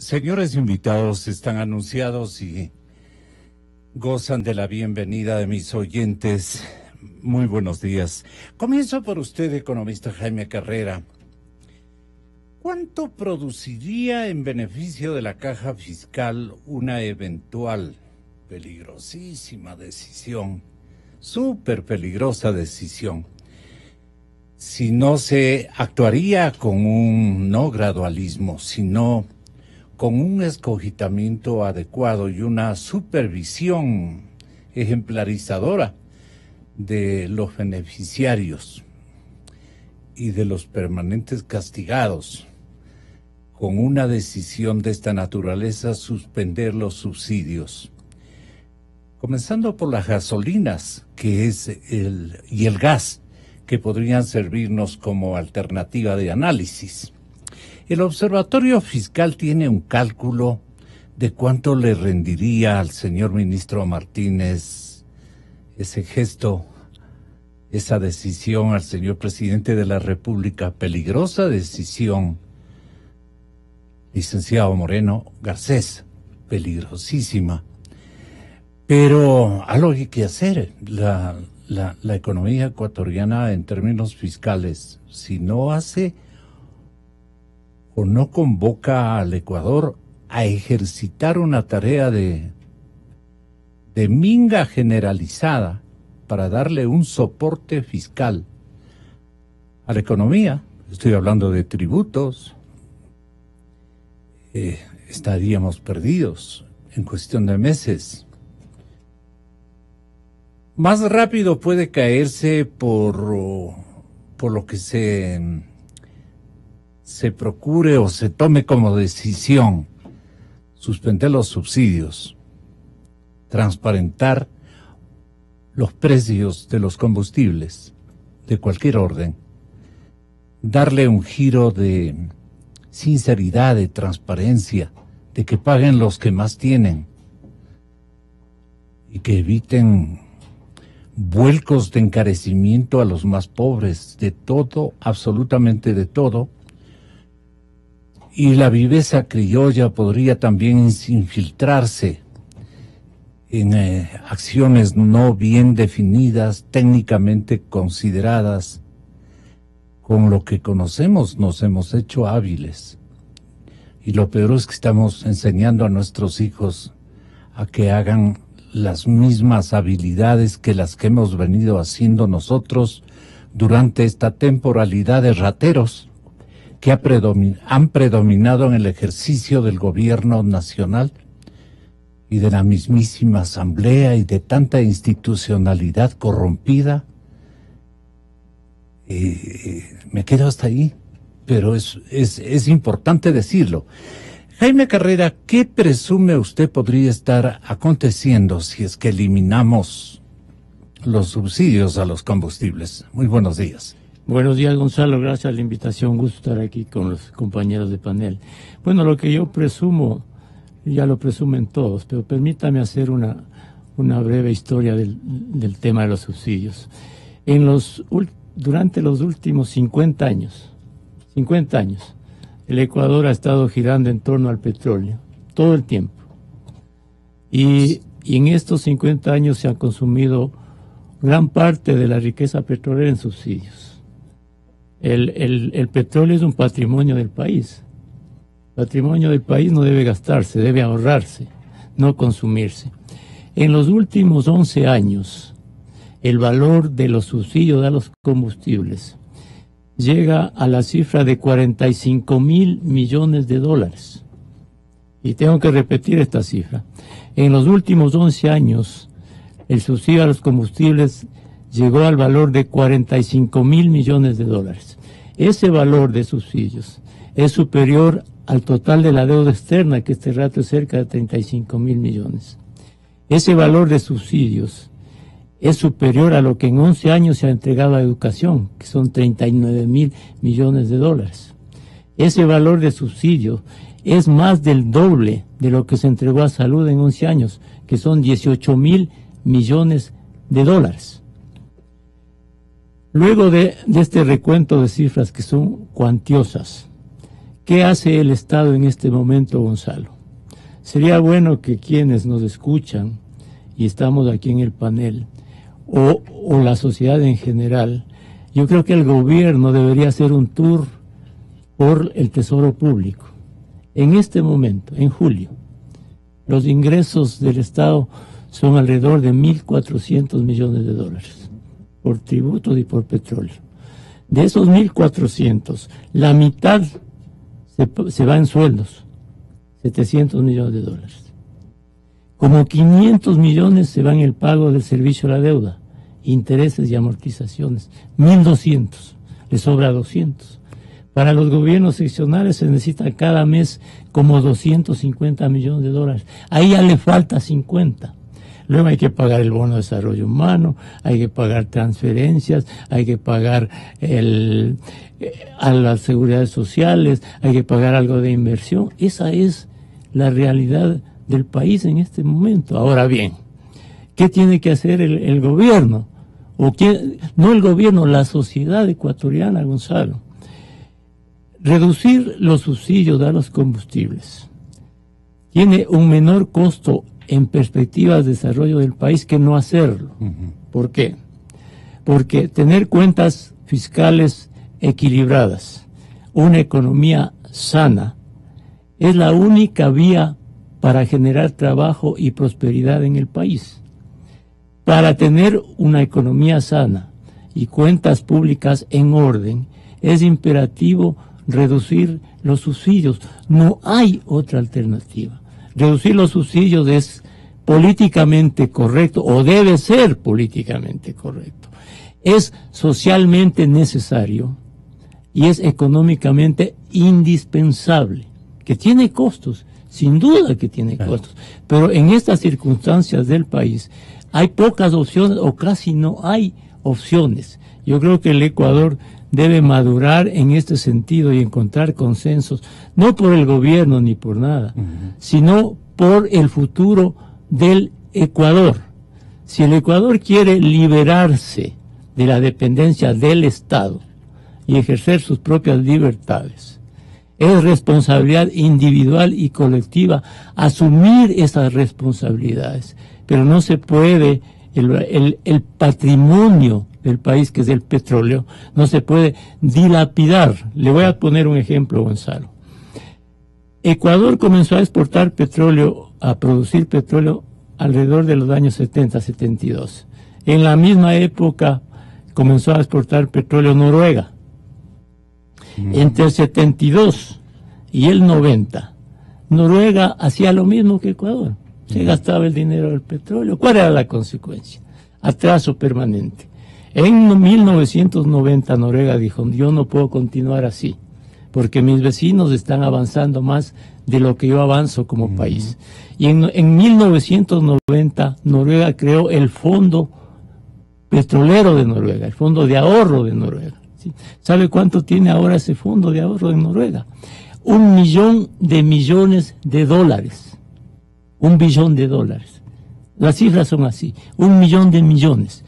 señores invitados están anunciados y gozan de la bienvenida de mis oyentes. Muy buenos días. Comienzo por usted, economista Jaime Carrera. ¿Cuánto produciría en beneficio de la caja fiscal una eventual peligrosísima decisión, súper peligrosa decisión, si no se actuaría con un no gradualismo, sino con un escogitamiento adecuado y una supervisión ejemplarizadora de los beneficiarios y de los permanentes castigados? Con una decisión de esta naturaleza, suspender los subsidios, comenzando por las gasolinas, y el gas, que podrían servirnos como alternativa de análisis. El Observatorio Fiscal tiene un cálculo de cuánto le rendiría al señor ministro Martínez ese gesto, esa decisión al señor presidente de la República, peligrosa decisión, licenciado Moreno Garcés, peligrosísima. Pero algo hay que hacer. La economía ecuatoriana en términos fiscales, si no hace o no convoca al Ecuador a ejercitar una tarea de minga generalizada para darle un soporte fiscal a la economía, estoy hablando de tributos, estaríamos perdidos en cuestión de meses. Más rápido puede caerse por lo que se procure o se tome como decisión: suspender los subsidios, transparentar los precios de los combustibles de cualquier orden, darle un giro de sinceridad, de transparencia, de que paguen los que más tienen y que eviten vuelcos de encarecimiento a los más pobres, de todo, absolutamente de todo. Y la viveza criolla podría también infiltrarse en acciones no bien definidas, técnicamente consideradas. Con lo que conocemos nos hemos hecho hábiles. Y lo peor es que estamos enseñando a nuestros hijos a que hagan las mismas habilidades que las que hemos venido haciendo nosotros durante esta temporalidad de rateros que han predominado en el ejercicio del gobierno nacional y de la mismísima asamblea y de tanta institucionalidad corrompida. Me quedo hasta ahí, pero es importante decirlo. Jaime Carrera, ¿qué presume usted podría estar aconteciendo si es que eliminamos los subsidios a los combustibles? Muy buenos días. Buenos días, Gonzalo. Gracias a la invitación. Gusto estar aquí con los compañeros de panel. Bueno, lo que yo presumo, ya lo presumen todos, pero permítame hacer una breve historia del tema de los subsidios. Durante los últimos 50 años, el Ecuador ha estado girando en torno al petróleo, todo el tiempo. Y en estos 50 años se ha consumido gran parte de la riqueza petrolera en subsidios. El petróleo es un patrimonio del país. El patrimonio del país no debe gastarse, debe ahorrarse, no consumirse. En los últimos 11 años, el valor de los subsidios a los combustibles llega a la cifra de 45.000 millones de dólares. Y tengo que repetir esta cifra. En los últimos 11 años, el subsidio a los combustibles llegó al valor de 45.000 millones de dólares. Ese valor de subsidios es superior al total de la deuda externa, que este rato es cerca de 35.000 millones. Ese valor de subsidios es superior a lo que en 11 años se ha entregado a educación, que son 39.000 millones de dólares. Ese valor de subsidio es más del doble de lo que se entregó a salud en 11 años, que son 18.000 millones de dólares. Luego de este recuento de cifras que son cuantiosas, ¿Qué hace el Estado en este momento, Gonzalo? Sería bueno que quienes nos escuchan, y estamos aquí en el panel, o la sociedad en general, yo creo que el gobierno debería hacer un tour por el Tesoro Público. En este momento, en julio, los ingresos del Estado son alrededor de 1.400 millones de dólares por tributos y por petróleo. De esos 1.400, la mitad se va en sueldos, 700 millones de dólares. Como 500 millones se van en el pago del servicio a la deuda, intereses y amortizaciones, 1.200, le sobra 200. Para los gobiernos seccionales se necesita cada mes como 250 millones de dólares. Ahí ya le falta 50. Luego hay que pagar el bono de desarrollo humano, hay que pagar transferencias, hay que pagar a las seguridades sociales, hay que pagar algo de inversión. Esa es la realidad del país en este momento. Ahora bien, ¿qué tiene que hacer el gobierno? No el gobierno, la sociedad ecuatoriana, Gonzalo. Reducir los subsidios a los combustibles tiene un menor costo en perspectivas de desarrollo del país que no hacerlo. ¿Por qué? Porque tener cuentas fiscales equilibradas, una economía sana, es la única vía para generar trabajo y prosperidad en el país. Para tener una economía sana y cuentas públicas en orden, es imperativo reducir los subsidios. No hay otra alternativa. Reducir los subsidios es políticamente correcto, o debe ser políticamente correcto. Es socialmente necesario y es económicamente indispensable, que tiene costos, sin duda que tiene costos, pero en estas circunstancias del país hay pocas opciones o casi no hay opciones. Yo creo que el Ecuador debe madurar en este sentido y encontrar consensos, no por el gobierno ni por nada, sino por el futuro del Ecuador. Si el Ecuador quiere liberarse de la dependencia del Estado y ejercer sus propias libertades, es responsabilidad individual y colectiva asumir esas responsabilidades, pero no se puede, el patrimonio del país, que es el petróleo, no se puede dilapidar. Le voy a poner un ejemplo, Gonzalo. Ecuador comenzó a exportar petróleo, a producir petróleo alrededor de los años 70, 72. En la misma época comenzó a exportar petróleo Noruega. Entre el 72 y el 90, Noruega hacía lo mismo que Ecuador. Se gastaba el dinero del petróleo. ¿Cuál era la consecuencia? Atraso permanente. En 1990 Noruega dijo: yo no puedo continuar así, porque mis vecinos están avanzando más de lo que yo avanzo como país. Y en 1990 Noruega creó el Fondo Petrolero de Noruega, el Fondo de Ahorro de Noruega. ¿Sí? ¿Sabe cuánto tiene ahora ese Fondo de Ahorro en Noruega? 1 billón de millones de dólares. 1 billón de dólares. Las cifras son así: 1 millón de millones.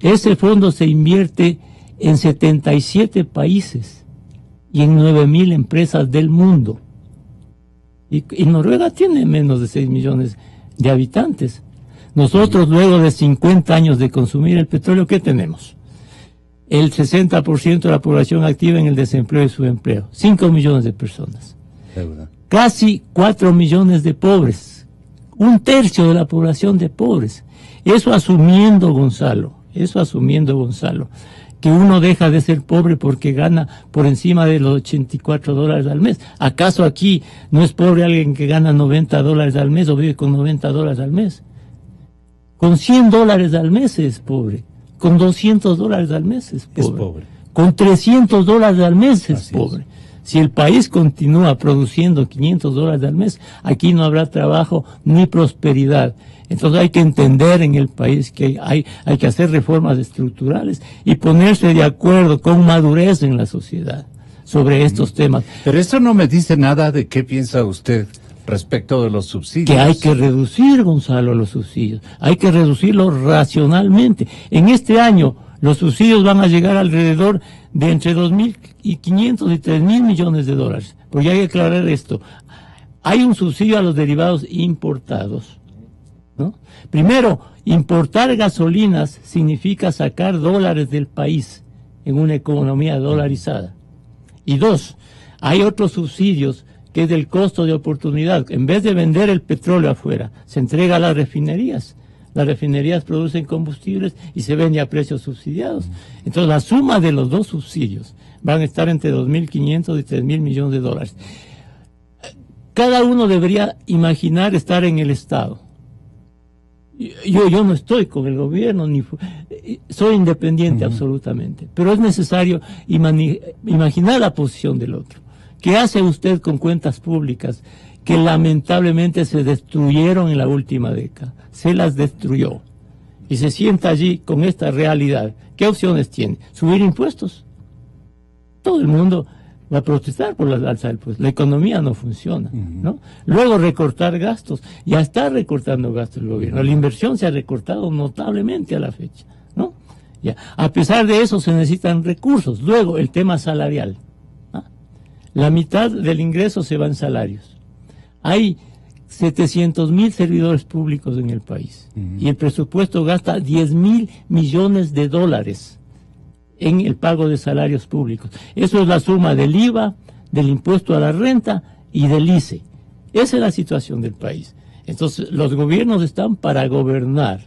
Ese fondo se invierte en 77 países y en 9.000 empresas del mundo. Y Noruega tiene menos de 6 millones de habitantes. Nosotros, luego de 50 años de consumir el petróleo, ¿qué tenemos? El 60% de la población activa en el desempleo y subempleo. 5 millones de personas. Casi 4 millones de pobres. 1/3 de la población de pobres. Eso asumiendo, Gonzalo, que uno deja de ser pobre porque gana por encima de los $84 al mes. ¿Acaso aquí no es pobre alguien que gana $90 al mes o vive con $90 al mes? Con $100 al mes es pobre. Con $200 al mes es pobre. Con $300 al mes es pobre. Si el país continúa produciendo $500 al mes, aquí no habrá trabajo ni prosperidad. Entonces hay que entender en el país que hay que hacer reformas estructurales y ponerse de acuerdo con madurez en la sociedad sobre estos temas. Pero esto no me dice nada de qué piensa usted respecto de los subsidios. Que hay que reducir, Gonzalo, los subsidios. Hay que reducirlos racionalmente. En este año los subsidios van a llegar alrededor de entre 2.500 y 3.000 millones de dólares. Porque hay que aclarar esto. Hay un subsidio a los derivados importados, ¿no? Primero, importar gasolinas significa sacar dólares del país en una economía dolarizada. Y dos, hay otros subsidios que es del costo de oportunidad. En vez de vender el petróleo afuera, se entrega a las refinerías. Las refinerías producen combustibles y se vende a precios subsidiados. Entonces, la suma de los dos subsidios van a estar entre 2.500 y 3.000 millones de dólares. Cada uno debería imaginar estar en el Estado. Yo no estoy con el gobierno, soy independiente absolutamente, pero es necesario imaginar la posición del otro. ¿Qué hace usted con cuentas públicas que lamentablemente se destruyeron en la última década? Se las destruyó. Y se sienta allí con esta realidad. ¿Qué opciones tiene? ¿Subir impuestos? Todo el mundo va a protestar por la alza del impuesto. La economía no funciona, ¿no? Luego recortar gastos. Ya está recortando gastos el gobierno. La inversión se ha recortado notablemente a la fecha, ¿no? Ya. A pesar de eso se necesitan recursos. Luego el tema salarial. La mitad del ingreso se va en salarios. Hay 700.000 servidores públicos en el país y el presupuesto gasta 10.000 millones de dólares en el pago de salarios públicos. Eso es la suma del IVA, del impuesto a la renta y del ICE. Esa es la situación del país. Entonces, los gobiernos están para gobernar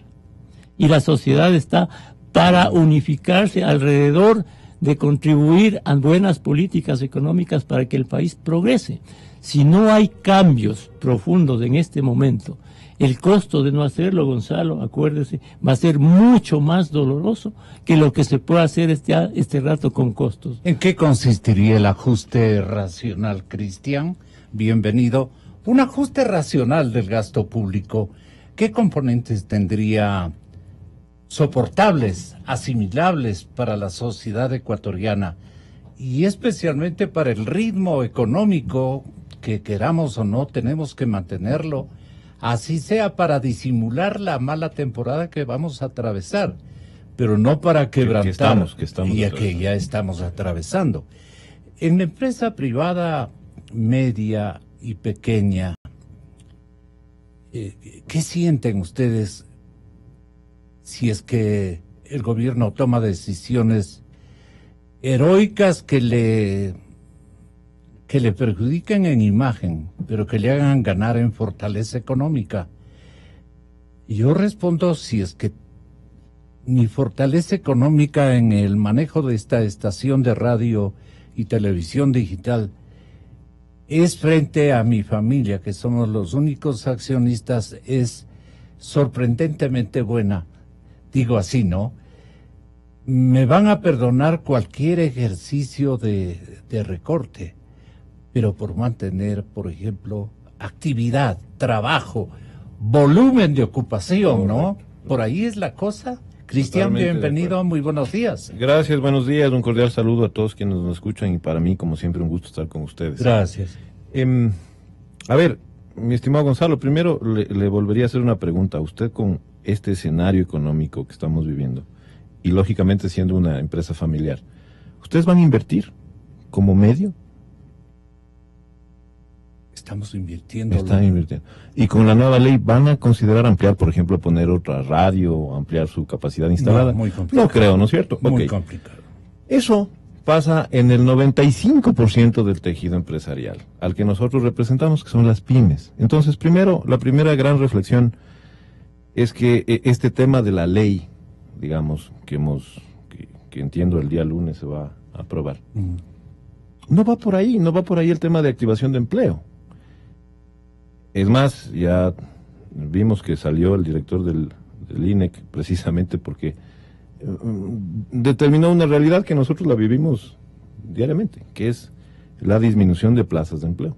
y la sociedad está para unificarse alrededor de contribuir a buenas políticas económicas para que el país progrese. Si no hay cambios profundos en este momento, el costo de no hacerlo, Gonzalo, acuérdese, va a ser mucho más doloroso que lo que se puede hacer este rato con costos. ¿En qué consistiría el ajuste racional, Cristian? Bienvenido. Un ajuste racional del gasto público, ¿qué componentes tendría soportables, asimilables para la sociedad ecuatoriana y especialmente para el ritmo económico que queramos o no tenemos que mantenerlo, así sea para disimular la mala temporada que vamos a atravesar, pero no para quebrantar que ya estamos atravesando? En la empresa privada media y pequeña, ¿qué sienten ustedes si es que el gobierno toma decisiones heroicas que le perjudiquen en imagen, pero que le hagan ganar en fortaleza económica? Yo respondo, si es que mi fortaleza económica en el manejo de esta estación de radio y televisión digital es frente a mi familia, que somos los únicos accionistas, es sorprendentemente buena. Digo así, ¿no? Me van a perdonar cualquier ejercicio de recorte, pero por mantener, por ejemplo, actividad, trabajo, volumen de ocupación, ¿no? Por ahí es la cosa. Cristian, bienvenido, muy buenos días. Gracias, buenos días, un cordial saludo a todos quienes nos escuchan y para mí, como siempre, un gusto estar con ustedes. Gracias. A ver, mi estimado Gonzalo, primero le volvería a hacer una pregunta a usted con este escenario económico que estamos viviendo y lógicamente siendo una empresa familiar. ¿Ustedes van a invertir como medio? Estamos invirtiendo. Están invirtiendo. Y con la nueva ley, ¿van a considerar ampliar, por ejemplo, poner otra radio, ampliar su capacidad instalada? No, muy complicado. No creo, ¿no es cierto? Muy complicado. Eso pasa en el 95% del tejido empresarial, al que nosotros representamos, que son las pymes. Entonces, primero, la primera gran reflexión es que este tema de la ley, digamos, que entiendo el día lunes se va a aprobar, no va por ahí el tema de activación de empleo. Es más, ya vimos que salió el director del INEC precisamente porque determinó una realidad que nosotros la vivimos diariamente, que es la disminución de plazas de empleo.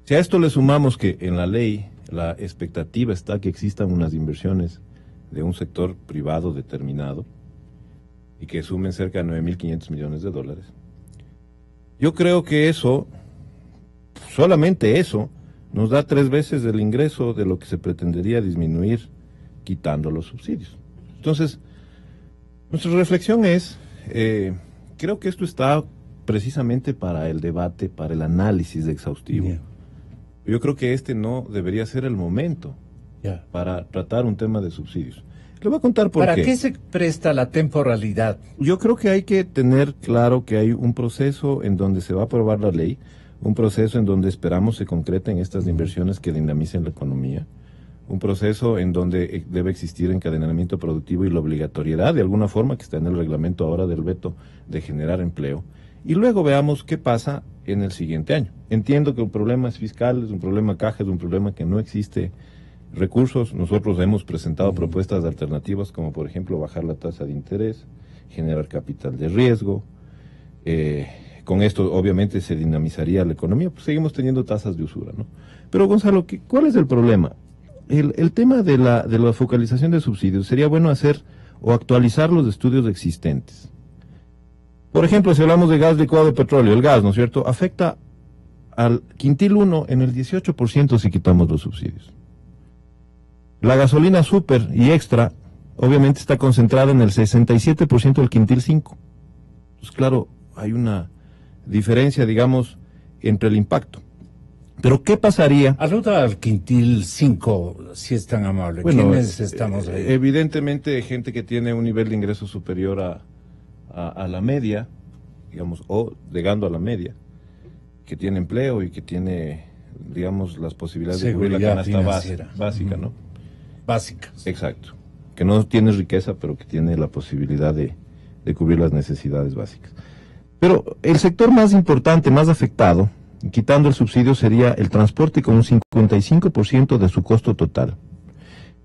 Si a esto le sumamos que en la ley la expectativa está que existan unas inversiones de un sector privado determinado y que sumen cerca de 9.500 millones de dólares, yo creo que eso, solamente eso, nos da 3 veces el ingreso de lo que se pretendería disminuir quitando los subsidios. Entonces, nuestra reflexión es, creo que esto está precisamente para el debate, para el análisis exhaustivo. Yeah. Yo creo que este no debería ser el momento Yeah. para tratar un tema de subsidios. Le voy a contar por ¿Para qué. qué se presta la temporalidad? Yo creo que hay que tener claro que hay un proceso en donde se va a aprobar la ley, un proceso en donde esperamos se concreten estas inversiones que dinamicen la economía, un proceso en donde debe existir encadenamiento productivo y la obligatoriedad, de alguna forma, que está en el reglamento ahora del veto, de generar empleo. Y luego veamos qué pasa en el siguiente año. Entiendo que el problema es fiscal, es un problema caja, es un problema que no existe recursos. Nosotros hemos presentado propuestas alternativas, como por ejemplo bajar la tasa de interés, generar capital de riesgo. Con esto obviamente se dinamizaría la economía, pues seguimos teniendo tasas de usura, ¿no? Pero Gonzalo, ¿cuál es el problema? El tema de la focalización de subsidios, sería bueno hacer o actualizar los estudios existentes. Por ejemplo, si hablamos de gas licuado de petróleo, el gas, ¿no es cierto?, afecta al quintil 1 en el 18% si quitamos los subsidios. La gasolina super y extra, obviamente está concentrada en el 67% del quintil 5. Pues claro, hay una diferencia, digamos, entre el impacto. Pero ¿qué pasaría? Aluda al quintil 5, si es tan amable. Bueno, ¿Quiénes estamos ahí? Evidentemente gente que tiene un nivel de ingreso superior a la media, digamos, o llegando a la media, que tiene empleo y que tiene, digamos, las posibilidades de cubrir la Seguridad canasta financiera. básica, ¿no? Básicas. Exacto. Que no tiene riqueza, pero que tiene la posibilidad de cubrir las necesidades básicas. Pero el sector más importante, más afectado, quitando el subsidio, sería el transporte con un 55% de su costo total.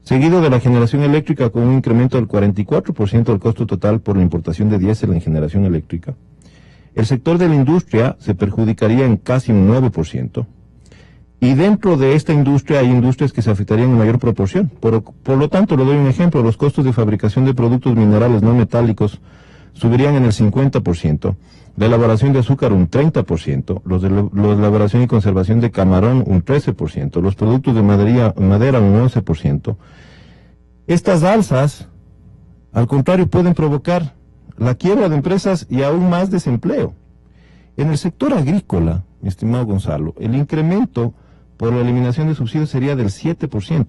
Seguido de la generación eléctrica con un incremento del 44% del costo total por la importación de diésel en generación eléctrica. El sector de la industria se perjudicaría en casi un 9%. Y dentro de esta industria hay industrias que se afectarían en mayor proporción. Por lo tanto, le doy un ejemplo, los costos de fabricación de productos minerales no metálicos subirían en el 50%, la elaboración de azúcar un 30%, los de elaboración y conservación de camarón un 13%, los productos de madera un 11%. Estas alzas, al contrario, pueden provocar la quiebra de empresas y aún más desempleo. En el sector agrícola, mi estimado Gonzalo, el incremento por la eliminación de subsidios sería del 7%.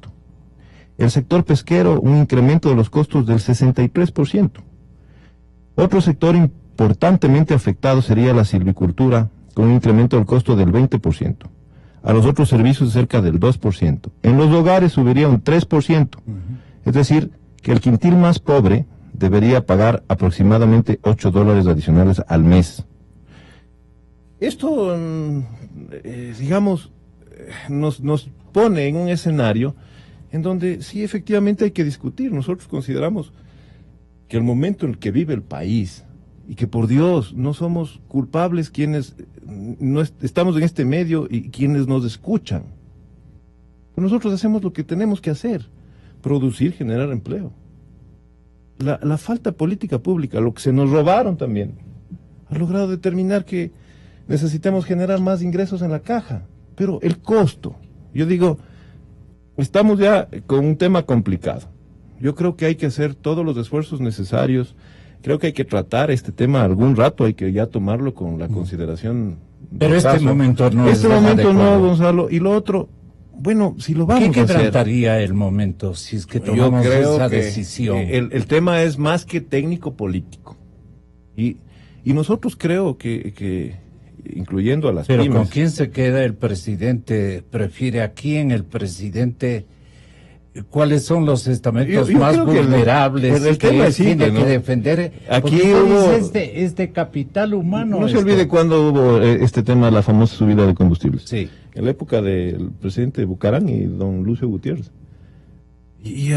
El sector pesquero, un incremento de los costos del 63%. Otro sector importantemente afectado sería la silvicultura, con un incremento del costo del 20%. A los otros servicios cerca del 2%. En los hogares subiría un 3%. Es decir, que el quintil más pobre debería pagar aproximadamente $8 adicionales al mes. Esto, digamos, nos pone en un escenario en donde sí efectivamente hay que discutir. Nosotros consideramos que el momento en el que vive el país, y que por Dios no somos culpables quienes no estamos en este medio y quienes nos escuchan. Nosotros hacemos lo que tenemos que hacer, producir, generar empleo. La falta de política pública, lo que se nos robaron también, ha logrado determinar que necesitamos generar más ingresos en la caja. Pero el costo, yo digo, estamos ya con un tema complicado. Yo creo que hay que hacer todos los esfuerzos necesarios. Creo que hay que tratar este tema algún rato, hay que ya tomarlo con la consideración. Pero este momento no es este momento no, adecuado. Gonzalo. Y lo otro, bueno, si lo vamos a ¿Qué hacer. quebrantaría el momento si es que Yo tomamos creo esa que decisión? el tema es más que técnico-político. Y nosotros creo que incluyendo a las Pero pymes. ¿con quién se queda el presidente? ¿Prefiere a quién el presidente? ¿Cuáles son los estamentos Yo más creo que vulnerables el que tema él es simple, tiene que ¿no? defender? Aquí Porque hubo- es de capital humano. No se esto. olvide cuando hubo este tema de la famosa subida de combustibles. Sí. En la época del presidente Bucarán y don Lucio Gutiérrez. Y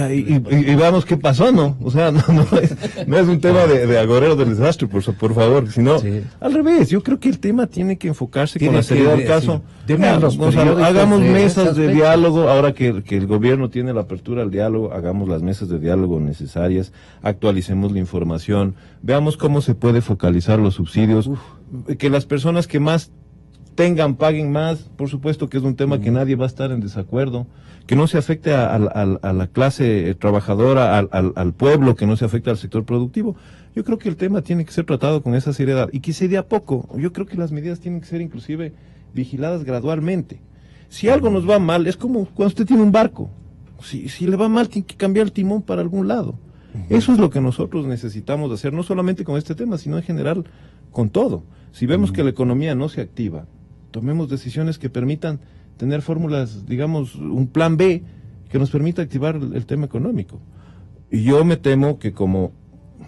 veamos qué pasó, ¿no? O sea, no es un tema de agorero del desastre, por favor, sino Sí. al revés. Yo creo que el tema tiene que enfocarse Tiene con la seriedad que del caso. decir, deme a los Gonzalo, periódicos hagamos de mesas esas de fechas. diálogo, ahora que el gobierno tiene la apertura al diálogo, hagamos las mesas de diálogo necesarias, actualicemos la información, veamos cómo se puede focalizar los subsidios, que las personas que más tengan, paguen más, por supuesto que es un tema que nadie va a estar en desacuerdo, que no se afecte a la clase trabajadora, al pueblo, que no se afecte al sector productivo. Yo creo que el tema tiene que ser tratado con esa seriedad y que se dé a poco. Yo creo que las medidas tienen que ser inclusive vigiladas gradualmente. Si algo nos va mal, es como cuando usted tiene un barco. Si le va mal, tiene que cambiar el timón para algún lado. Eso es lo que nosotros necesitamos hacer, no solamente con este tema, sino en general con todo. Si vemos que la economía no se activa, tomemos decisiones que permitan tener fórmulas, digamos, un plan B que nos permita activar el tema económico. Y yo me temo que como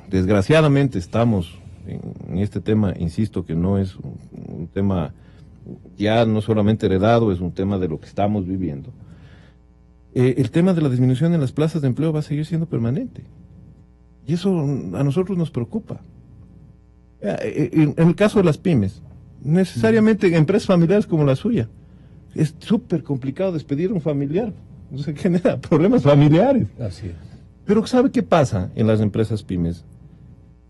desgraciadamente estamos en este tema, insisto que no es un tema ya no solamente heredado, es un tema de lo que estamos viviendo. El tema de la disminución en las plazas de empleo va a seguir siendo permanente. Y eso a nosotros nos preocupa. En el caso de las pymes, necesariamente empresas familiares como la suya, es súper complicado despedir a un familiar. Se genera problemas familiares. Así es. Pero ¿sabe qué pasa en las empresas pymes?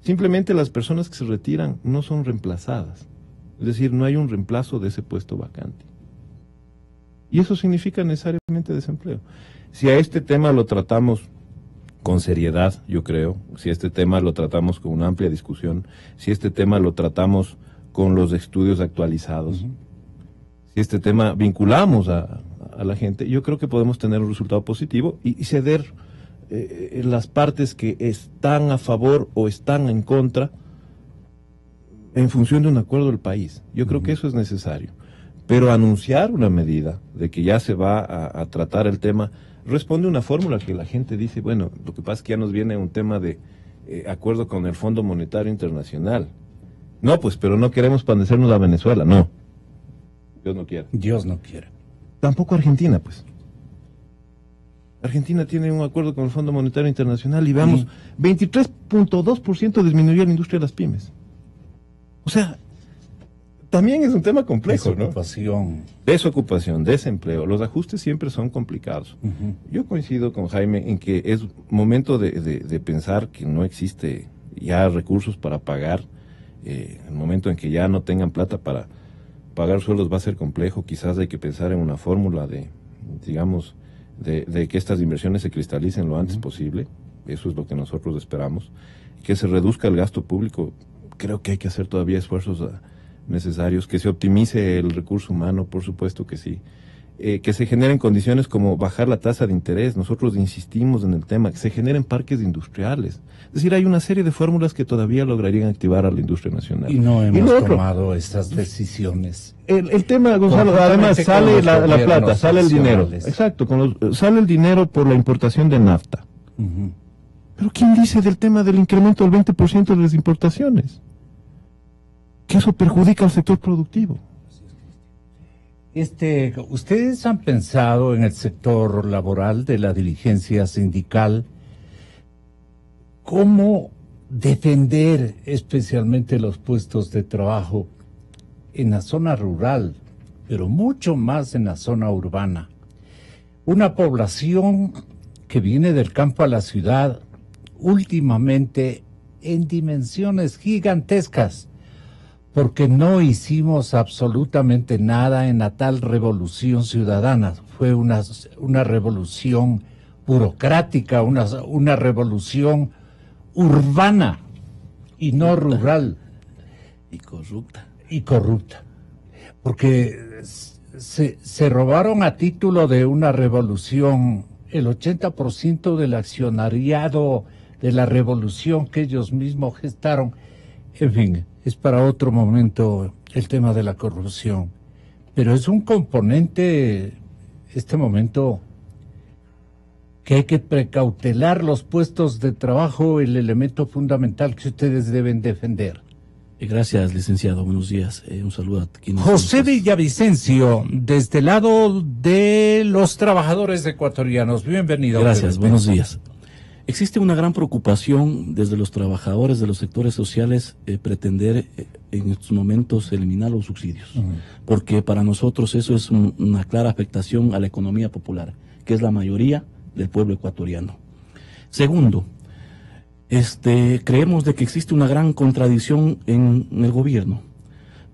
Simplemente las personas que se retiran no son reemplazadas. Es decir, no hay un reemplazo de ese puesto vacante. Y eso significa necesariamente desempleo. Si a este tema lo tratamos con seriedad, yo creo, si este tema lo tratamos con una amplia discusión, si este tema lo tratamos con los estudios actualizados, si este tema vinculamos a la gente, yo creo que podemos tener un resultado positivo y ceder las partes que están a favor o están en contra en función de un acuerdo del país. Yo creo que eso es necesario. Pero anunciar una medida de que ya se va a tratar el tema responde a una fórmula que la gente dice, bueno, lo que pasa es que ya nos viene un tema de acuerdo con el Fondo Monetario Internacional. No, pues, pero no queremos padecernos a Venezuela, no. Dios no quiera. Dios no quiera. Tampoco Argentina, pues. Argentina tiene un acuerdo con el Fondo Monetario Internacional y veamos, 23.2% disminuyó la industria de las pymes. O sea, también es un tema complejo, Desocupación. ¿no? Desocupación, desempleo. Los ajustes siempre son complicados. Yo coincido con Jaime en que es momento de pensar que no existe ya recursos para pagar. El momento en que ya no tengan plata para pagar sueldos va a ser complejo. Quizás hay que pensar en una fórmula de que estas inversiones se cristalicen lo antes posible. Eso es lo que nosotros esperamos. Que se reduzca el gasto público. Creo que hay que hacer todavía esfuerzos necesarios, que se optimice el recurso humano, por supuesto que sí, que se generen condiciones como bajar la tasa de interés, nosotros insistimos en el tema, que se generen parques industriales, es decir, hay una serie de fórmulas que todavía lograrían activar a la industria nacional. Y no hemos tomado estas decisiones. El tema, Gonzalo, además sale la plata, sale el dinero, exacto, sale el dinero por la importación de nafta. Pero ¿quién dice del tema del incremento del 20% de las importaciones? Que eso perjudica al sector productivo. ¿Ustedes han pensado en el sector laboral de la dirigencia sindical cómo defender especialmente los puestos de trabajo en la zona rural, pero mucho más en la zona urbana? Una población que viene del campo a la ciudad últimamente en dimensiones gigantescas, porque no hicimos absolutamente nada en la tal revolución ciudadana. Fue una revolución burocrática, una revolución urbana y no rural. Y corrupta. Porque se robaron a título de una revolución el 80% del accionariado de la revolución que ellos mismos gestaron. En fin, es para otro momento el tema de la corrupción. Pero es un componente, este momento, que hay que precautelar los puestos de trabajo, el elemento fundamental que ustedes deben defender. Gracias, licenciado. Buenos días. Un saludo a quienes... José Villavicencio, desde el lado de los trabajadores ecuatorianos. Bienvenido. Gracias, buenos días. Existe una gran preocupación desde los trabajadores de los sectores sociales pretender en estos momentos eliminar los subsidios, porque para nosotros eso es una clara afectación a la economía popular, que es la mayoría del pueblo ecuatoriano. Segundo, creemos de que existe una gran contradicción en el gobierno,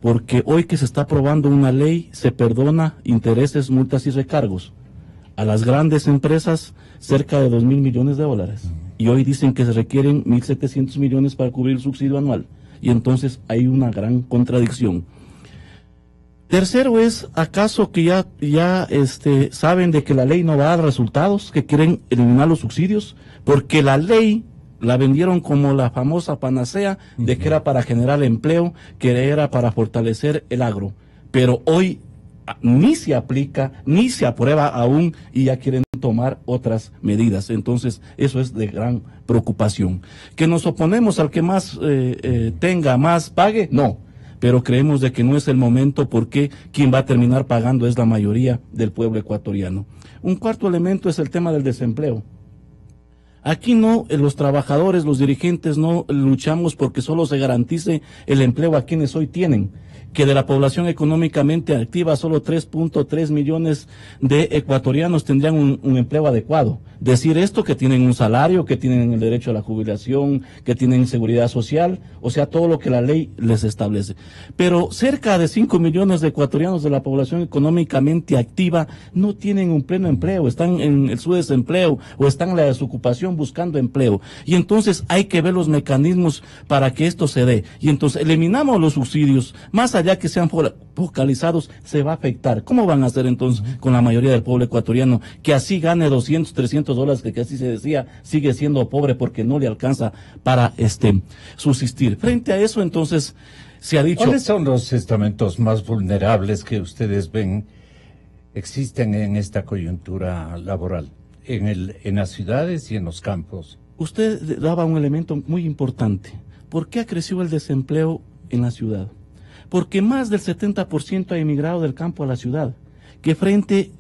porque hoy que se está aprobando una ley, se perdona intereses, multas y recargos a las grandes empresas cerca de 2.000 millones de dólares. Y hoy dicen que se requieren 1.700 millones para cubrir el subsidio anual. Y entonces hay una gran contradicción. Tercero es, ¿acaso que ya saben de que la ley no va a dar resultados, que quieren eliminar los subsidios? Porque la ley la vendieron como la famosa panacea de que era para generar empleo, que era para fortalecer el agro. Pero hoy ni se aplica, ni se aprueba aún y ya quieren tomar otras medidas. Entonces, eso es de gran preocupación. ¿Que nos oponemos al que más tenga, más pague? No. Pero creemos de que no es el momento porque quien va a terminar pagando es la mayoría del pueblo ecuatoriano. Un cuarto elemento es el tema del desempleo. Aquí no, los trabajadores, los dirigentes no luchamos porque solo se garantice el empleo a quienes hoy tienen, que de la población económicamente activa solo 3.3 millones de ecuatorianos tendrían un empleo adecuado. Decir esto, que tienen un salario, que tienen el derecho a la jubilación, que tienen seguridad social, o sea, todo lo que la ley les establece. Pero cerca de 5 millones de ecuatorianos de la población económicamente activa no tienen un pleno empleo, están en su desempleo o están en la desocupación buscando empleo. Y entonces hay que ver los mecanismos para que esto se dé. Y entonces eliminamos los subsidios, más allá que sean focalizados, se va a afectar. ¿Cómo van a hacer entonces con la mayoría del pueblo ecuatoriano que así gane 200, 300 dólares, que así se decía, sigue siendo pobre porque no le alcanza para subsistir? Frente a eso, entonces, se ha dicho... ¿Cuáles son los estamentos más vulnerables que ustedes ven existen en esta coyuntura laboral, en las ciudades y en los campos? Usted daba un elemento muy importante. ¿Por qué ha crecido el desempleo en la ciudad? Porque más del 70% ha emigrado del campo a la ciudad, que frente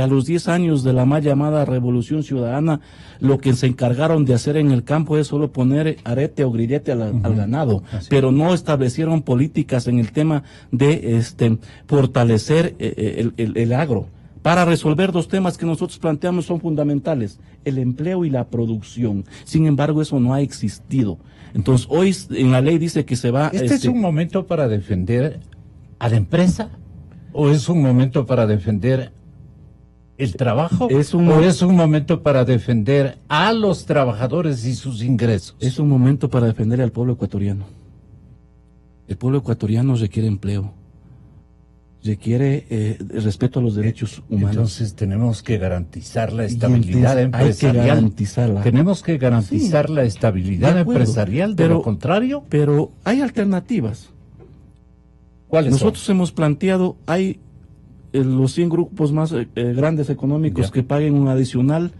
a los 10 años de la mal llamada Revolución Ciudadana, lo que se encargaron de hacer en el campo es solo poner arete o grillete al ganado, pero no establecieron políticas en el tema de fortalecer el agro. Para resolver dos temas que nosotros planteamos son fundamentales, el empleo y la producción. Sin embargo, eso no ha existido. Entonces, hoy en la ley dice que se va... ¿Este es un momento para defender a la empresa? ¿O es un momento para defender el trabajo? ¿O es un momento para defender a los trabajadores y sus ingresos? Es un momento para defender al pueblo ecuatoriano. El pueblo ecuatoriano requiere empleo, requiere respeto a los derechos humanos. Entonces tenemos que garantizar la estabilidad empresarial. Hay que garantizarla. Tenemos que garantizar la estabilidad empresarial, de lo contrario. Pero hay alternativas. ¿Cuáles Nosotros hemos planteado, hay los 100 grupos más grandes económicos que paguen un adicional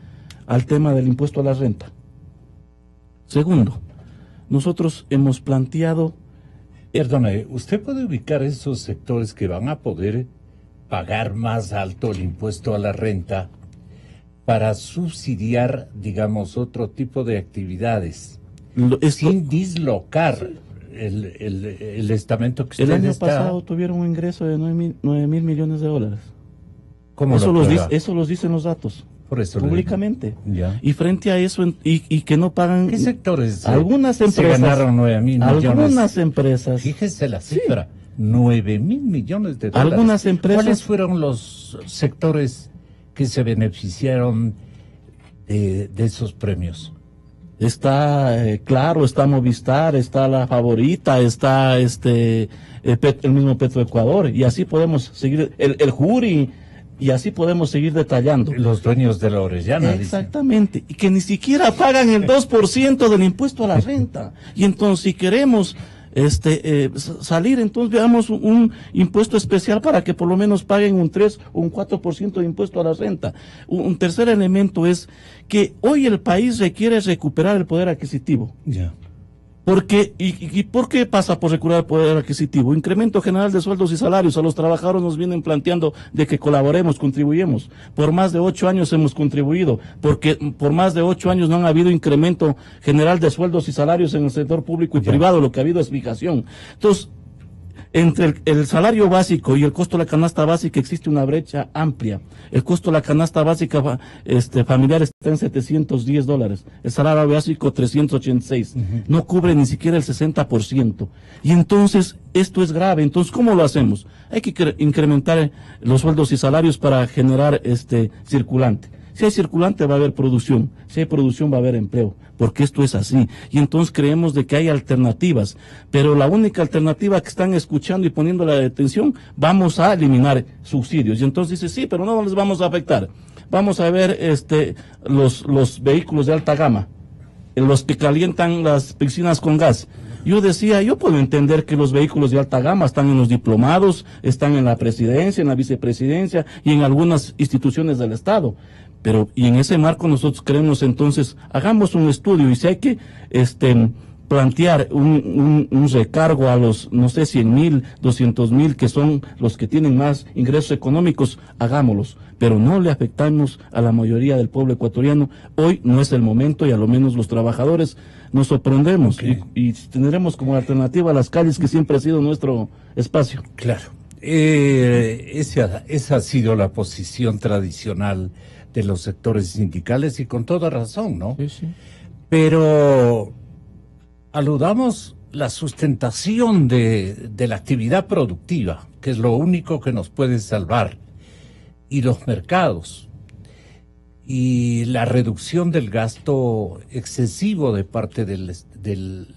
al tema del impuesto a la renta. Segundo, nosotros hemos planteado... Perdone, ¿usted puede ubicar esos sectores que van a poder pagar más alto el impuesto a la renta para subsidiar, digamos, otro tipo de actividades, sin dislocar el estamento que usted El año pasado tuvieron un ingreso de 9.000 millones de dólares. ¿Cómo eso los dicen los datos. Por eso públicamente. Y frente a eso, y que no pagan... ¿Qué sectores algunas empresas, se ganaron 9.000 millones? Algunas empresas... Fíjese la cifra, 9.000 millones de dólares. Algunas empresas... ¿Cuáles fueron los sectores que se beneficiaron de esos premios? Está Claro, está Movistar, está La Favorita, está el mismo Petroecuador, y así podemos seguir, el Jury... Y así podemos seguir detallando. Los dueños de la Orellana. Exactamente. Y que ni siquiera pagan el 2% del impuesto a la renta. Y entonces, si queremos salir, entonces veamos un impuesto especial para que por lo menos paguen un 3 o un 4% de impuesto a la renta. Un tercer elemento es que hoy el país requiere recuperar el poder adquisitivo. Ya. Porque, ¿y por qué pasa por recuperar el poder adquisitivo? Incremento general de sueldos y salarios. A los trabajadores nos vienen planteando de que colaboremos, contribuyemos. Por más de 8 años hemos contribuido, porque por más de 8 años no han habido incremento general de sueldos y salarios en el sector público y privado. Lo que ha habido es fijación. Entonces, entre el salario básico y el costo de la canasta básica existe una brecha amplia. El costo de la canasta básica familiar está en $710. El salario básico 386. No cubre ni siquiera el 60%. Y entonces, esto es grave. Entonces, ¿cómo lo hacemos? Hay que incrementar los sueldos y salarios para generar circulante. Si hay circulante va a haber producción, si hay producción va a haber empleo, porque esto es así. Y entonces creemos de que hay alternativas, pero la única alternativa que están escuchando y poniendo la atención, vamos a eliminar subsidios. Y entonces dice, sí, pero no les vamos a afectar. Vamos a ver los vehículos de alta gama, los que calientan las piscinas con gas. Yo decía, yo puedo entender que los vehículos de alta gama están en los diplomados, están en la presidencia, en la vicepresidencia y en algunas instituciones del Estado. Pero, y en ese marco nosotros creemos entonces, hagamos un estudio y si hay que plantear un recargo a los, no sé, 100,000, 200,000, que son los que tienen más ingresos económicos, hagámoslos. Pero no le afectamos a la mayoría del pueblo ecuatoriano. Hoy no es el momento y a lo menos los trabajadores nos sorprendemos y tendremos como alternativa las calles, que siempre ha sido nuestro espacio. Claro. Esa ha sido la posición tradicional de los sectores sindicales y con toda razón, ¿no? Sí, sí. Pero aludamos la sustentación de la actividad productiva, que es lo único que nos puede salvar, y los mercados, y la reducción del gasto excesivo de parte de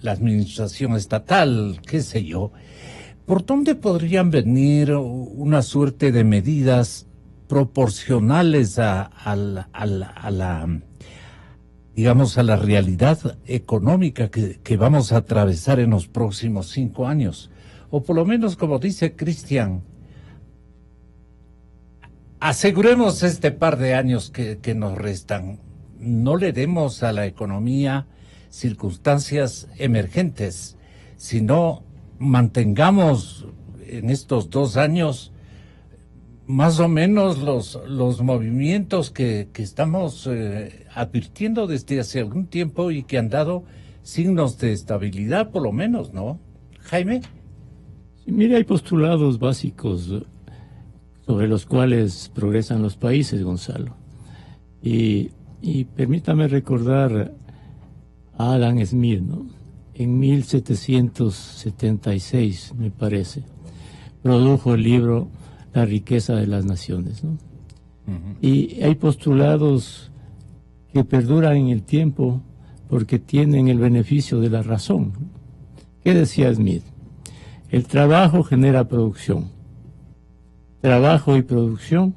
la administración estatal, qué sé yo. ¿Por dónde podrían venir una suerte de medidas proporcionales a la digamos, a la realidad económica que vamos a atravesar en los próximos 5 años? O por lo menos, como dice Cristian, aseguremos este par de años que nos restan. No le demos a la economía circunstancias emergentes, sino mantengamos en estos 2 años más o menos los movimientos que estamos advirtiendo desde hace algún tiempo y que han dado signos de estabilidad, por lo menos, ¿no? Jaime. Sí, mire, hay postulados básicos sobre los cuales progresan los países, Gonzalo. Y permítame recordar a Adam Smith, ¿no? En 1776, me parece, produjo el libro La riqueza de las naciones, ¿no? Y hay postulados que perduran en el tiempo porque tienen el beneficio de la razón. ¿Qué decía Smith? El trabajo genera producción. Trabajo y producción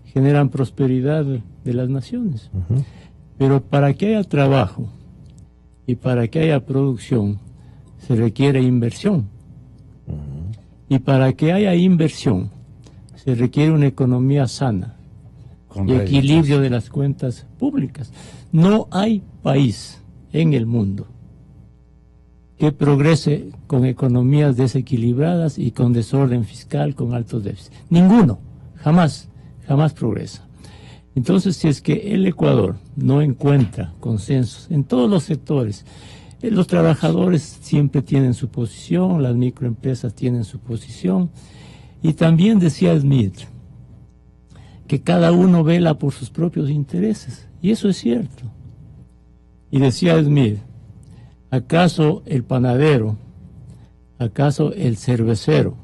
generan prosperidad de las naciones. Pero para que haya trabajo y para que haya producción se requiere inversión. Y para que haya inversión se requiere una economía sana y equilibrio de las cuentas públicas. No hay país en el mundo que progrese con economías desequilibradas y con desorden fiscal, con altos déficits. Ninguno, jamás progresa. Entonces, si es que el Ecuador no encuentra consensos en todos los sectores, los trabajadores siempre tienen su posición, las microempresas tienen su posición, y también decía Smith que cada uno vela por sus propios intereses, y eso es cierto. Y decía Smith, ¿acaso el panadero, acaso el cervecero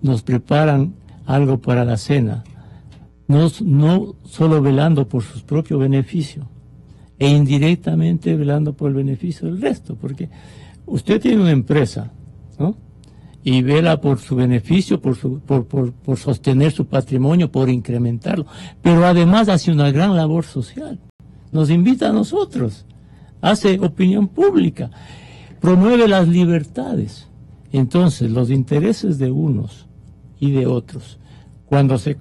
nos preparan algo para la cena, no solo velando por su propio beneficio e indirectamente velando por el beneficio del resto? Porque usted tiene una empresa, ¿no?, y vela por su beneficio, por sostener su patrimonio, por incrementarlo, pero además hace una gran labor social. Nos invita a nosotros, hace opinión pública, promueve las libertades. Entonces, los intereses de unos y de otros, cuando se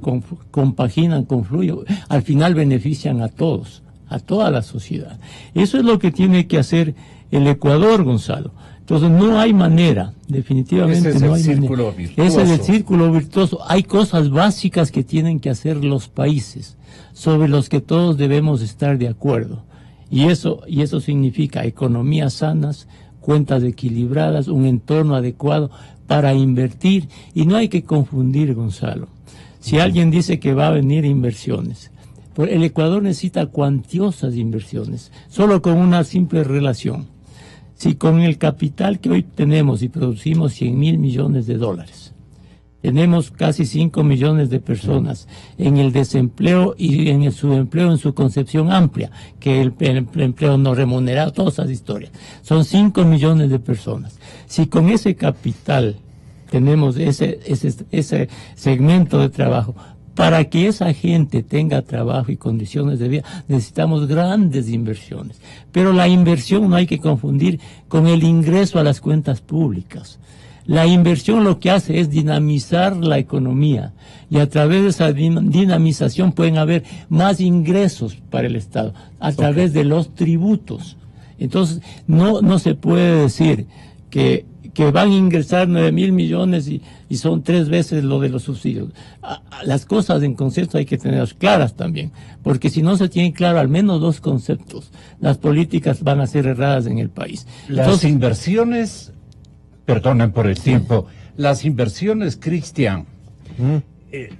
compaginan, confluyen, al final benefician a todos, a toda la sociedad. Eso es lo que tiene que hacer el Ecuador, Gonzalo. Entonces no hay manera, definitivamente no hay manera. Ese es el círculo virtuoso. Hay cosas básicas que tienen que hacer los países, sobre los que todos debemos estar de acuerdo. Y eso significa economías sanas, cuentas equilibradas, un entorno adecuado para invertir, y no hay que confundir, Gonzalo. Si alguien dice que va a venir inversiones, el Ecuador necesita cuantiosas inversiones, solo con una simple relación. Si con el capital que hoy tenemos y producimos 100.000 millones de dólares, tenemos casi 5 millones de personas en el desempleo y en el subempleo en su concepción amplia, que el empleo no remunerado, todas esas historias. Son 5 millones de personas. Si con ese capital tenemos ese segmento de trabajo, para que esa gente tenga trabajo y condiciones de vida, necesitamos grandes inversiones. Pero la inversión no hay que confundir con el ingreso a las cuentas públicas. La inversión lo que hace es dinamizar la economía, y a través de esa dinamización pueden haber más ingresos para el Estado, a través de los tributos. Entonces, no se puede decir que van a ingresar 9.000 millones y son 3 veces lo de los subsidios. Las cosas en concepto hay que tenerlas claras también, porque si no se tienen claro al menos 2 conceptos, las políticas van a ser erradas en el país. Las inversiones, perdonen por el tiempo, las inversiones, Cristian,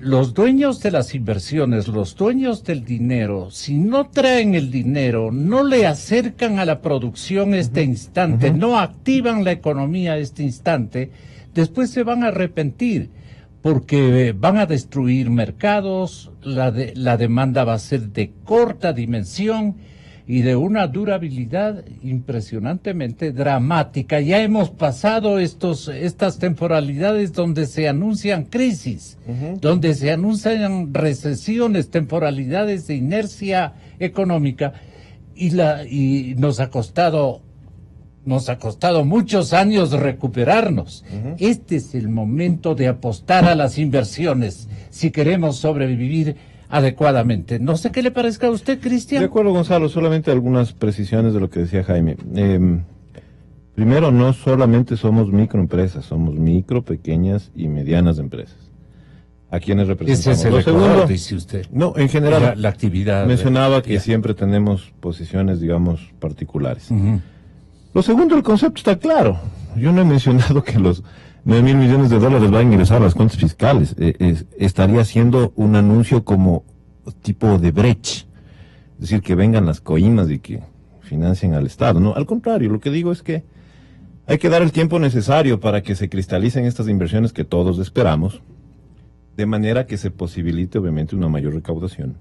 los dueños de las inversiones, los dueños del dinero, si no traen el dinero, no le acercan a la producción este instante, no activan la economía este instante, después se van a arrepentir, porque van a destruir mercados, la demanda va a ser de corta dimensión y de una durabilidad impresionantemente dramática. Ya hemos pasado estas temporalidades donde se anuncian crisis, donde se anuncian recesiones, temporalidades de inercia económica, y nos ha costado muchos años recuperarnos. Este es el momento de apostar a las inversiones si queremos sobrevivir adecuadamente. No sé qué le parezca a usted, Cristian. De acuerdo, Gonzalo, solamente algunas precisiones de lo que decía Jaime. Primero, no solamente somos microempresas, somos micro, pequeñas y medianas empresas. ¿A quienes representamos? Ese es el Ecuador, dice usted. No, en general, la actividad. Mencionaba que siempre tenemos posiciones, digamos, particulares. Lo segundo, el concepto está claro. Yo no he mencionado que los 9.000 millones de dólares van a ingresar a las cuentas fiscales. Estaría haciendo un anuncio como tipo de Brecht. Es decir, que vengan las coimas y que financien al Estado. No, al contrario, lo que digo es que hay que dar el tiempo necesario para que se cristalicen estas inversiones que todos esperamos, de manera que se posibilite obviamente una mayor recaudación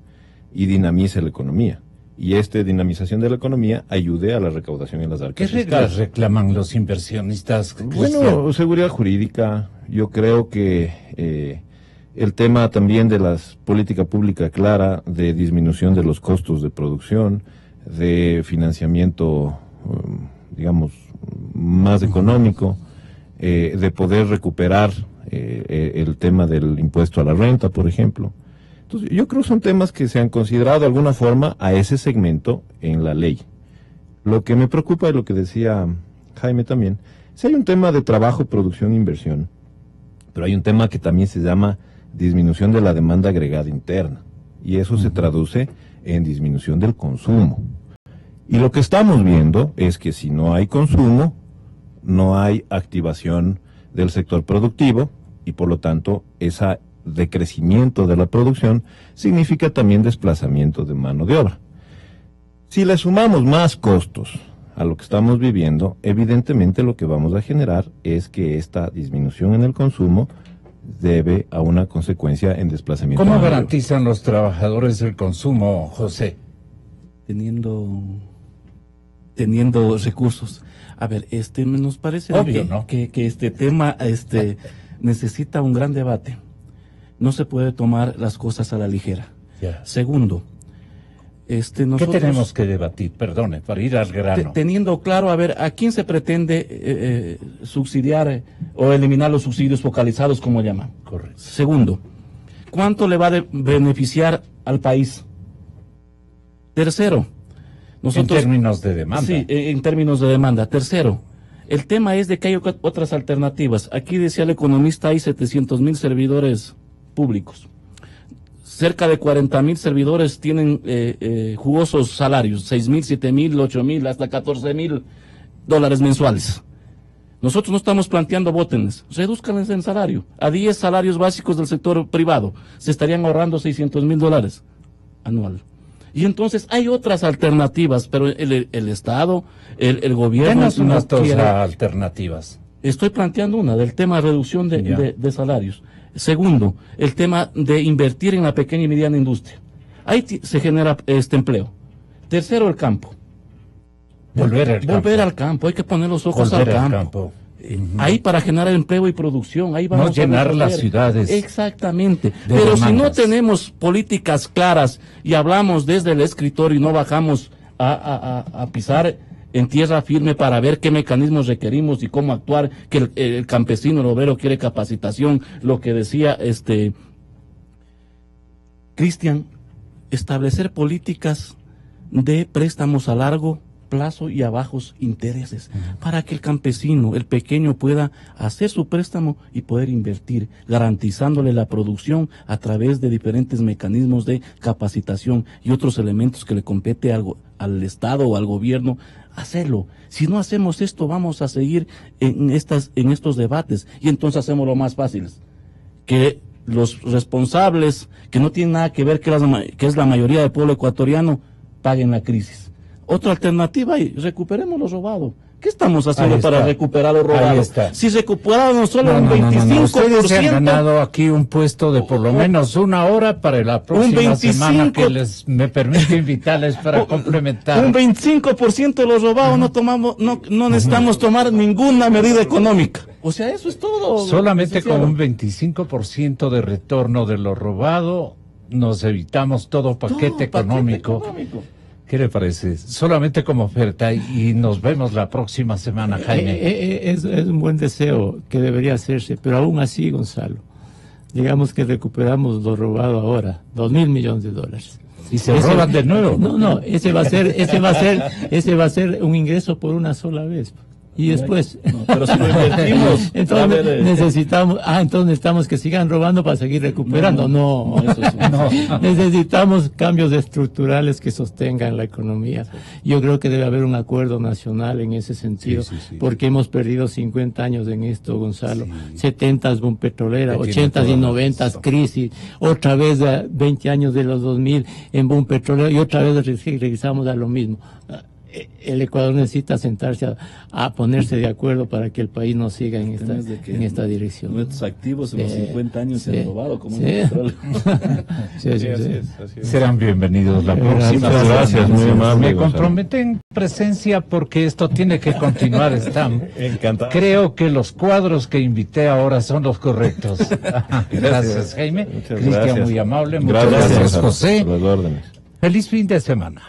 y dinamice la economía. Y esta dinamización de la economía ayude a la recaudación en las arcas fiscales. ¿Qué reglas reclaman los inversionistas, Cristian? Bueno, seguridad jurídica. Yo creo que el tema también de la política pública clara, de disminución de los costos de producción, de financiamiento, digamos, más económico, de poder recuperar el tema del impuesto a la renta, por ejemplo. Entonces, yo creo que son temas que se han considerado de alguna forma a ese segmento en la ley. Lo que me preocupa es lo que decía Jaime también. Si hay un tema de trabajo, producción e inversión, pero hay un tema que también se llama disminución de la demanda agregada interna. Y eso se traduce en disminución del consumo. Y lo que estamos viendo es que si no hay consumo, no hay activación del sector productivo y por lo tanto esa decrecimiento de la producción significa también desplazamiento de mano de obra. Si le sumamos más costos a lo que estamos viviendo, evidentemente lo que vamos a generar es que esta disminución en el consumo debe a una consecuencia en desplazamiento. ¿Cómo garantizan los trabajadores el consumo, José? Teniendo recursos. A ver, nos parece obvio, ¿no? que este tema necesita un gran debate. No se puede tomar las cosas a la ligera. Yeah. Segundo, nosotros... ¿Qué tenemos que debatir? Perdone, para ir al grano. Teniendo claro, a ver, ¿a quién se pretende subsidiar o eliminar los subsidios focalizados, como llaman? Correcto. Segundo, ¿cuánto le va a beneficiar al país? Tercero, nosotros... En términos de demanda. Sí, en términos de demanda. Tercero, el tema es de que hay otras alternativas. Aquí decía el economista, hay 700,000 servidores públicos. Cerca de 40,000 servidores tienen jugosos salarios, 6,000, 7,000, 8,000, hasta 14,000 dólares mensuales. Nosotros no estamos planteando vótenles, reduzcanles el salario. A 10 salarios básicos del sector privado se estarían ahorrando $600,000 anual. Y entonces hay otras alternativas, pero el Estado, el gobierno... Denos unas no dos quiere. alternativas. Estoy planteando una, del tema de reducción de salarios. Segundo, el tema de invertir en la pequeña y mediana industria. Ahí se genera empleo. Tercero, el campo. Volver al campo, hay que poner los ojos al campo. Ahí para generar empleo y producción, ahí vamos no llenar las ciudades. Exactamente. Pero demandas. Si no tenemos políticas claras y hablamos desde el escritorio y no bajamos a pisar en tierra firme para ver qué mecanismos requerimos y cómo actuar, que el campesino, el obrero quiere capacitación, lo que decía Cristian, establecer políticas de préstamos a largo plazo y a bajos intereses, para que el campesino, el pequeño, pueda hacer su préstamo y poder invertir, garantizándole la producción a través de diferentes mecanismos de capacitación y otros elementos que le compete al Estado o al gobierno hacerlo. Si no hacemos esto, vamos a seguir en estos debates, y entonces hacemos lo más fácil, que los responsables, que no tienen nada que ver, que es la mayoría del pueblo ecuatoriano, paguen la crisis. Otra alternativa, y recuperemos lo robado. ¿Qué estamos haciendo para recuperar lo robado? Ahí está. Si recuperáramos solo un 25%... Ustedes se han ganado aquí un puesto de por lo menos una hora para la próxima semana, que me permite invitarles para complementar. Un 25% de lo robado no necesitamos tomar ninguna medida económica. O sea, eso es todo. Solamente con un 25% de retorno de lo robado nos evitamos todo paquete económico. ¿Qué le parece? Solamente como oferta, y nos vemos la próxima semana, Jaime. Es un buen deseo que debería hacerse, pero aún así, Gonzalo, digamos que recuperamos lo robado ahora, $2.000 millones. Y se roban de nuevo. No, ese va a ser un ingreso por una sola vez. Y después, pero si lo invertimos, entonces necesitamos que sigan robando para seguir recuperando. No. Necesitamos cambios estructurales que sostengan la economía. Yo creo que debe haber un acuerdo nacional en ese sentido, porque hemos perdido 50 años en esto, Gonzalo. 70s boom petrolera, 80s y 90s crisis, otra vez 20 años de los 2000 en boom petrolero, y otra vez regresamos a lo mismo. El Ecuador necesita sentarse a ponerse de acuerdo para que el país no siga en esta dirección. Nuestros activos en los 50 años se han robado como el petróleo. Serán bienvenidos la próxima. Gracias, muy amable. Me comprometen presencia porque esto tiene que continuar. Encantado. Creo que los cuadros que invité ahora son los correctos. Gracias, Jaime. Cristian, muy amable. Muchas gracias, José. Feliz fin de semana.